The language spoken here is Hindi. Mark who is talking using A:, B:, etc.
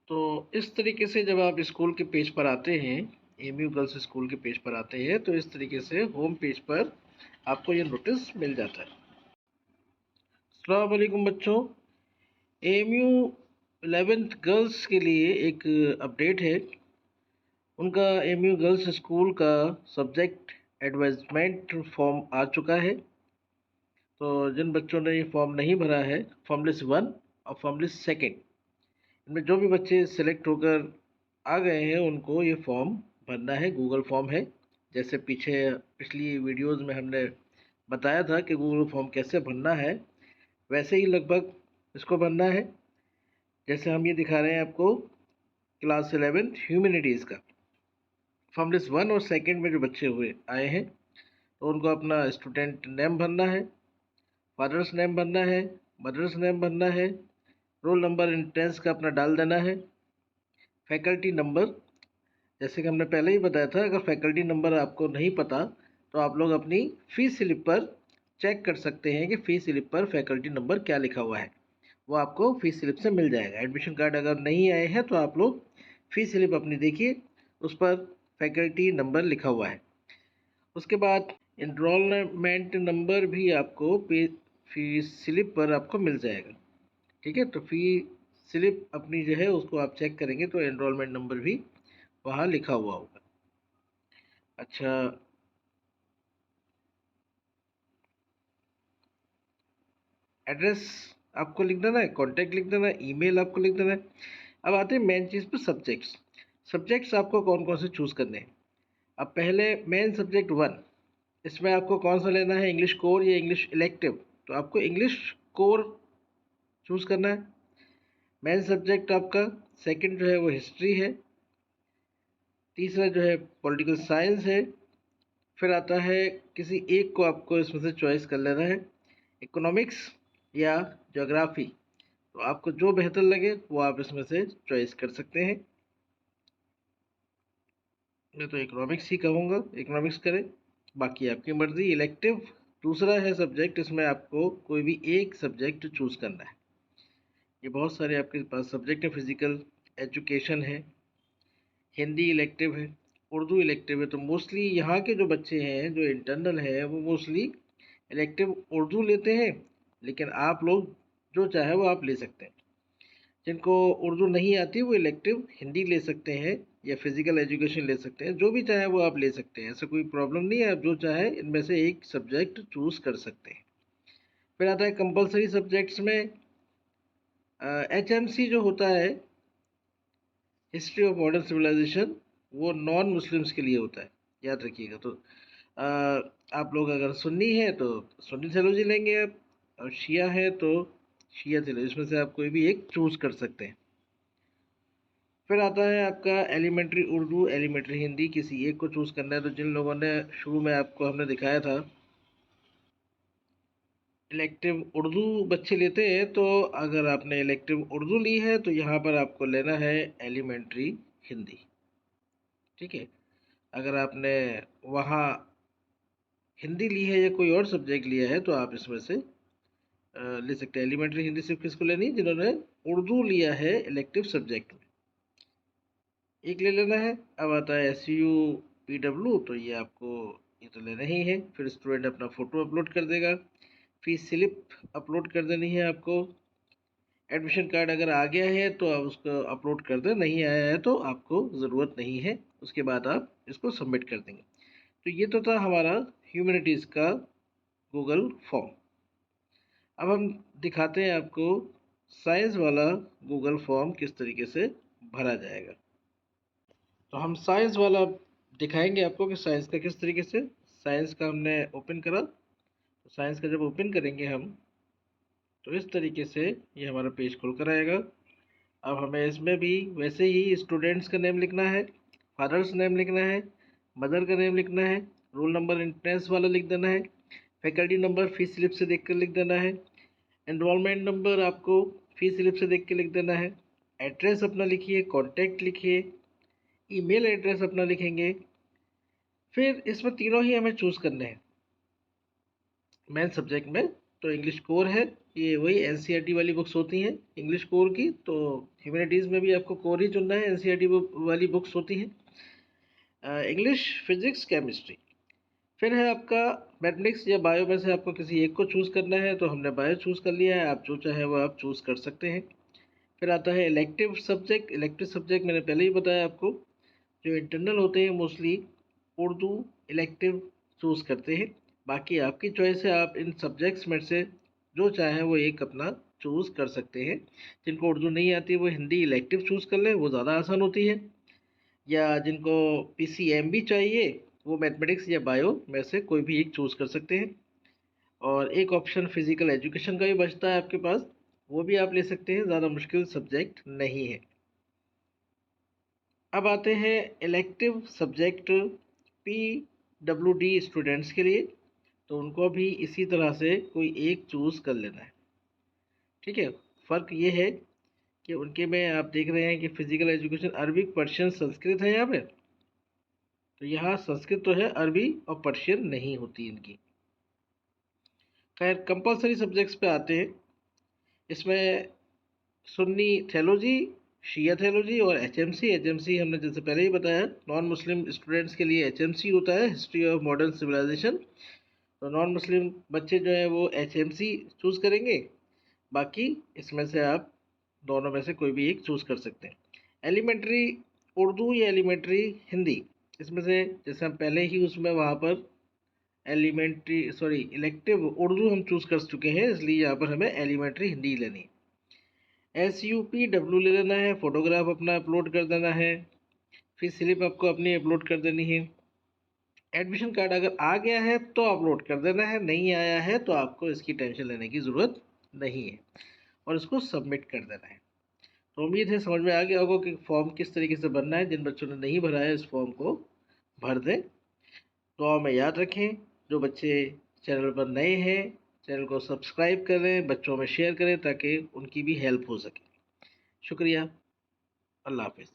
A: तो इस तरीके से जब आप स्कूल के पेज पर आते हैं, एमयू गर्ल्स स्कूल के पेज पर आते हैं, तो इस तरीके से होम पेज पर आपको ये नोटिस मिल जाता है। अस्सलाम वालेकुम बच्चों, एमयू 11th गर्ल्स के लिए एक अपडेट है। उनका एमयू गर्ल्स स्कूल का सब्जेक्ट एडवाइजमेंट फॉर्म आ चुका है। तो जिन बच्चों ने ये फॉर्म नहीं भरा है, फॉर्म लिस्ट 1 और फॉर्म लिस्ट 2, इनमें जो भी बच्चे सिलेक्ट होकर आ गए हैं उनको ये फॉर्म भरना है। गूगल फॉर्म है, जैसे पिछली वीडियोस में हमने बताया था कि गूगल फॉर्म कैसे भरना है, वैसे ही लगभग इसको भरना है। जैसे हम ये दिखा रहे हैं आपको क्लास 11 ह्यूमैनिटीज़ का फॉर्म लिस्ट 1 और 2 में जो बच्चे हुए आए हैं, तो उनको अपना स्टूडेंट नेम भरना है, फादर्स नेम भरना है, मदर्स नेम भरना है, रोल नंबर इंट्रेंस का अपना डाल देना है, फैकल्टी नंबर, जैसे कि हमने पहले ही बताया था, अगर फैकल्टी नंबर आपको नहीं पता तो आप लोग अपनी फ़ीस स्लिप पर चेक कर सकते हैं कि फ़ीस स्लिप पर फैकल्टी नंबर क्या लिखा हुआ है, वो आपको फ़ीस स्लिप से मिल जाएगा। एडमिशन कार्ड अगर नहीं आए हैं तो आप लोग फ़ीस स्लिप अपनी देखिए, उस पर फैकल्टी नंबर लिखा हुआ है। उसके बाद इनरोलमेंट नंबर भी आपको फ़ीस स्लिप पर आपको मिल जाएगा। ठीक है, तो फ़ी स्लिप अपनी जो है उसको आप चेक करेंगे तो एनरोलमेंट नंबर भी वहाँ लिखा हुआ होगा। अच्छा, एड्रेस आपको लिख देना है, कॉन्टैक्ट लिख देना है, ईमेल आपको लिख देना है। अब आते हैं मेन चीज़ पर, सब्जेक्ट्स आपको कौन कौन से चूज़ करने हैं। अब पहले मेन सब्जेक्ट 1, इसमें आपको कौन सा लेना है, इंग्लिश कोर या इंग्लिश इलेक्टिव। तो आपको इंग्लिश कोर चूज़ करना है मेन सब्जेक्ट आपका। सेकंड जो है वो हिस्ट्री है, तीसरा जो है पॉलिटिकल साइंस है। फिर आता है किसी एक को आपको इसमें से चॉइस कर लेना है, इकोनॉमिक्स या ज्योग्राफी। तो आपको जो बेहतर लगे वो आप इसमें से चॉइस कर सकते हैं। मैं तो इकोनॉमिक्स ही कहूँगा, इकोनॉमिक्स करें, बाकी आपकी मर्ज़ी। इलेक्टिव दूसरा है सब्जेक्ट, इसमें आपको कोई भी एक सब्जेक्ट चूज़ करना है। ये बहुत सारे आपके पास सब्जेक्ट हैं, फिज़िकल एजुकेशन है, हिंदी इलेक्टिव है, उर्दू इलेक्टिव है। तो मोस्टली यहाँ के जो बच्चे हैं जो इंटरनल है वो मोस्टली इलेक्टिव उर्दू लेते हैं, लेकिन आप लोग जो चाहे वो आप ले सकते हैं। जिनको उर्दू नहीं आती वो इलेक्टिव हिंदी ले सकते हैं या फिज़िकल एजुकेशन ले सकते हैं, जो भी चाहे वो आप ले सकते हैं, ऐसा कोई प्रॉब्लम नहीं है। आप जो चाहे इनमें से एक सब्जेक्ट चूज़ कर सकते हैं। फिर आता है कंपलसरी सब्जेक्ट्स में HMC जो होता है, हिस्ट्री ऑफ मॉडर्न सिविलाइजेशन, वो नॉन मुस्लिम्स के लिए होता है, याद रखिएगा। तो आप लोग अगर सुन्नी है तो सुन्नी थियोलॉजी लेंगे आप, और शिया है तो शिया थियोलॉजी, इसमें से आप कोई भी एक चूज़ कर सकते हैं। फिर आता है आपका एलिमेंट्री उर्दू, एलिमेंट्री हिंदी, किसी एक को चूज़ करना है। तो जिन लोगों ने शुरू में आपको हमने दिखाया था इलेक्टिव उर्दू बच्चे लेते हैं, तो अगर आपने इलेक्टिव उर्दू ली है तो यहाँ पर आपको लेना है एलिमेंट्री हिंदी। ठीक है, अगर आपने वहाँ हिंदी ली है या कोई और सब्जेक्ट लिया है तो आप इसमें से ले सकते हैं। एलिमेंट्री हिंदी सिर्फ किसको लेनी है, जिन्होंने उर्दू लिया है इलेक्टिव सब्जेक्ट में, एक ले लेना है। अब आता है SUPW, तो ये आपको ये तो लेना ही है। फिर स्टूडेंट अपना फ़ोटो अपलोड कर देगा, फीस स्लिप अपलोड कर देनी है आपको। एडमिशन कार्ड अगर आ गया है तो आप उसको अपलोड कर दें, नहीं आया है तो आपको ज़रूरत नहीं है, उसके बाद आप इसको सबमिट कर देंगे। तो ये तो था हमारा ह्यूमैनिटीज़ का गूगल फॉर्म। अब हम दिखाते हैं आपको साइंस वाला गूगल फॉर्म किस तरीके से भरा जाएगा। तो हम साइंस वाला दिखाएंगे आपको कि साइंस का किस तरीके से। साइंस का हमने ओपन करा, तो साइंस का जब ओपन करेंगे हम, तो इस तरीके से ये हमारा पेज खुल कर आएगा। अब हमें इसमें भी वैसे ही स्टूडेंट्स का नेम लिखना है, फादर्स नेम लिखना है, मदर का नेम लिखना है, रोल नंबर इंट्रेंस वाला लिख देना है, फैकल्टी नंबर फीस स्लिप से देख कर लिख देना है, एनरोलमेंट नंबर आपको फीस स्लिप से देख के लिख देना है, एड्रेस अपना लिखिए, कॉन्टैक्ट लिखिए, ईमेल एड्रेस अपना लिखेंगे। फिर इसमें तीनों ही हमें चूज़ करने हैं मेन सब्जेक्ट में। तो इंग्लिश कोर है ये वही एनसीईआरटी वाली बुक्स होती हैं इंग्लिश कोर की। तो ह्यूमैनिटीज़ में भी आपको कोर ही चुनना है, एनसीईआरटी वाली बुक्स होती हैं इंग्लिश, फिजिक्स, केमिस्ट्री। फिर है आपका मैथमेटिक्स या बायो में से आपको किसी एक को चूज़ करना है, तो हमने बायो चूज़ कर लिया है, आप जो चाहे वो आप चूज़ कर सकते हैं। फिर आता है इलेक्टिव सब्जेक्ट। इलेक्टिव सब्जेक्ट मैंने पहले ही बताया आपको, जो इंटरनल होते हैं मोस्टली उर्दू इलेक्टिव चूज़ करते हैं। बाकी आपकी चॉइस है, आप इन सब्जेक्ट्स में से जो चाहें वो एक अपना चूज़ कर सकते हैं। जिनको उर्दू नहीं आती वो हिंदी इलेक्टिव चूज़ कर लें, वो ज़्यादा आसान होती है। या जिनको पीसीएम भी चाहिए वो मैथमेटिक्स या बायो में से कोई भी एक चूज़ कर सकते हैं। और एक ऑप्शन फिजिकल एजुकेशन का भी बचता है आपके पास, वो भी आप ले सकते हैं, ज़्यादा मुश्किल सब्जेक्ट नहीं है। अब आते हैं इलेक्टिव सब्जेक्ट पीडब्ल्यूडी स्टूडेंट्स के लिए, तो उनको भी इसी तरह से कोई एक चूज़ कर लेना है। ठीक है, फ़र्क ये है कि उनके में आप देख रहे हैं कि physical education Arabic, Persian, Sanskrit है यहाँ पे, तो यहाँ संस्कृत तो है, अरबी और पर्शियन नहीं होती इनकी। खैर कंपलसरी सब्जेक्ट्स पे आते हैं। इसमें सुन्नी थेलोजी, शिया थेलोजी और एचएमसी। एचएमसी हमने जैसे पहले ही बताया, नॉन मुस्लिम स्टूडेंट्स के लिए एचएमसी होता है, हिस्ट्री ऑफ मॉडर्न सिविलाइजेशन। तो नॉन मुस्लिम बच्चे जो हैं वो एचएमसी चूज़ करेंगे। बाकी इसमें से आप दोनों में से कोई भी एक चूज़ कर सकते हैं। एलिमेंट्री उर्दू या एलिमेंट्री हिंदी, इसमें से जैसे हम पहले ही उसमें वहाँ पर इलेक्टिव उर्दू हम चूज़ कर चुके हैं, इसलिए यहाँ पर हमें एलिमेंट्री हिंदी लेनी है। SUPW ले लेना है, फ़ोटोग्राफ अपना अपलोड कर देना है, फिर स्लिप आपको अपनी अपलोड कर देनी है। एडमिशन कार्ड अगर आ गया है तो अपलोड कर देना है, नहीं आया है तो आपको इसकी टेंशन लेने की ज़रूरत नहीं है और इसको सबमिट कर देना है। तो उम्मीद है समझ में आ गया होगा कि फॉर्म किस तरीके से भरना है। जिन बच्चों ने नहीं भरा है इस फॉर्म को भर दें। दुआ में याद रखें, जो बच्चे चैनल पर नए हैं चैनल को सब्सक्राइब करें, बच्चों में शेयर करें ताकि उनकी भी हेल्प हो सके। शुक्रिया, अल्लाह हाफिज़।